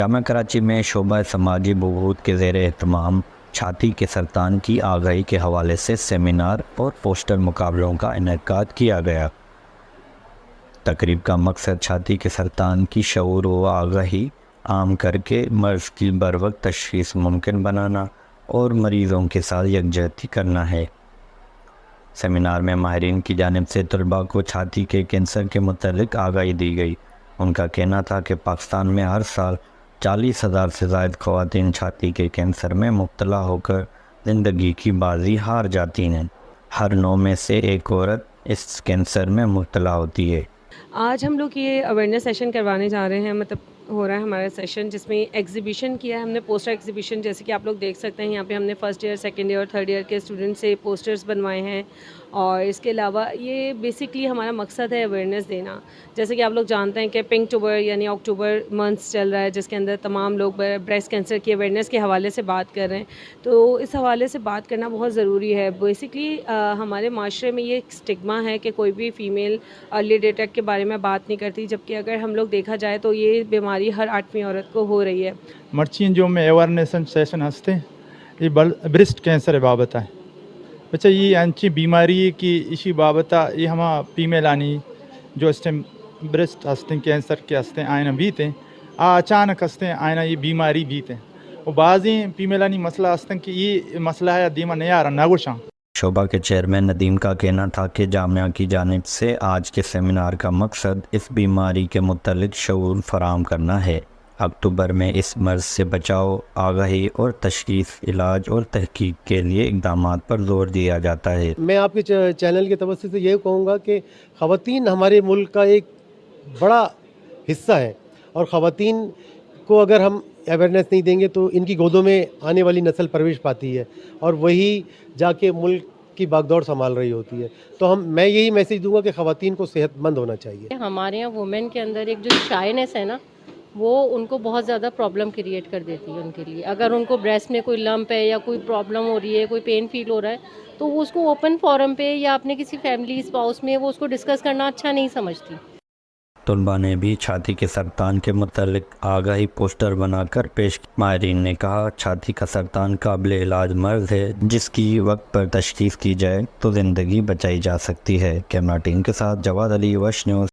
جامعہ کراچی میں شعبہ سماجی بہبود کے زیر اہتمام چھاتی کے سرطان کی آگاہی کے حوالے سے سیمینار اور پوسٹر مقابلوں کا انعقاد کیا گیا۔ تقریب کا مقصد چھاتی کے سرطان کی شعور و آگاہی عام کر کے مرض کی بروقت تشخیص ممکن بنانا اور مریضوں کے ساتھ یکجہتی کرنا ہے۔ سیمینار میں ماہرین کی جانب سے طلباء کو چھاتی کے کینسر کے متعلق آگاہی دی گئی۔ ان کا کہنا تھا کہ پاکستان میں ہر سال 40,000 سے زائد خواتین چھاتی کے کینسر میں مبتلا ہو کر زندگی کی بازی ہار جاتی ہیں۔ ہر 9 میں سے ایک عورت اس کینسر میں مبتلا ہوتی ہے۔ آج ہم لوگ یہ اویئرنیس سیشن کروانے جا رہے ہیں، ہو رہا ہے ہمارا سیشن جس میں ایگزیبیشن کیا ہے ہم نے، پوسٹر ایگزیبیشن، جیسے کہ آپ لوگ دیکھ سکتے ہیں یہاں پہ ہم نے فرسٹ ایئر، سیکنڈ ایئر اور تھرڈ ایئر کے اسٹوڈنٹ سے پوسٹرز بنوائے ہیں۔ اور اس کے علاوہ یہ بیسکلی ہمارا مقصد ہے اویئرنیس دینا۔ جیسے کہ آپ لوگ جانتے ہیں کہ پنک ٹوبر یعنی اکتوبر منتھس چل رہا ہے، جس کے اندر تمام لوگ بریسٹ کینسر کی اویئرنیس کے حوالے سے بات کر رہے ہیں، تو اس حوالے سے بات کرنا بہت ضروری ہے۔ بیسکلی ہمارے معاشرے میں یہ ایک اسٹگما ہے کہ کوئی بھی فیمیل ارلی ڈیٹیکٹ کے بارے میں بات نہیں کرتی، جبکہ اگر ہم لوگ دیکھا جائے تو یہ بیماری ہر 8ویں عورت کو ہو رہی ہے۔ مرچین جو میں اویرنیس سیشن ہستے یہ برسٹ کینسر بابت ہے بچہ یہ انچی بیماری کی اسی بابت یہ ہما فیمیل آنی جو اسٹم برسٹ ہستے کینسر کے ہستے آئینہ بیتے اچانک ہستے آئینہ یہ بیماری بیتے اور بعضی فیمیل آنی مسئلہ ہستے کہ یہ مسئلہ ہے دیما نیارا نگوشاں۔ شعبہ کے چیئرمین ندیم کا کہنا تھا کہ جامعہ کی جانب سے آج کے سیمینار کا مقصد اس بیماری کے متعلق شعور فراہم کرنا ہے۔ اکتوبر میں اس مرض سے بچاؤ، آگاہی اور تشخیص، علاج اور تحقیق کے لیے اقدامات پر زور دیا جاتا ہے۔ میں آپ کے چینل کے توسط سے یہ کہوں گا کہ خواتین ہمارے ملک کا ایک بڑا حصہ ہے، اور خواتین کو اگر ہم اویئرنیس نہیں دیں گے تو ان کی گودوں میں آنے والی نسل پرویش پاتی ہے اور وہی جا کے ملک کی باگدوڑ سنبھال رہی ہوتی ہے۔ تو میں یہی میسیج دوں گا کہ خواتین کو صحت مند ہونا چاہیے۔ ہمارے یہاں وومن کے اندر ایک جو شائنس ہے نا، وہ ان کو بہت زیادہ پرابلم کریٹ کر دیتی ہے ان کے لیے۔ اگر ان کو بریسٹ میں کوئی لمپ ہے یا کوئی پرابلم ہو رہی ہے، کوئی پین فیل ہو رہا ہے، تو وہ اس کو اوپن فورم پہ یا اپنے کسی فیملی اسپاؤس میں وہ اس کو ڈسکس کرنا اچھا نہیں سمجھتی۔ طلباء نے بھی چھاتی کے سرطان کے متعلق آگاہی پوسٹر بنا کر پیش کی۔ ماہرین نے کہا چھاتی کا سرطان قابل علاج مرض ہے جس کی وقت پر تشخیص کی جائے تو زندگی بچائی جا سکتی ہے۔ کیمرہ ٹیم کے ساتھ جواد علی، وش نیوز۔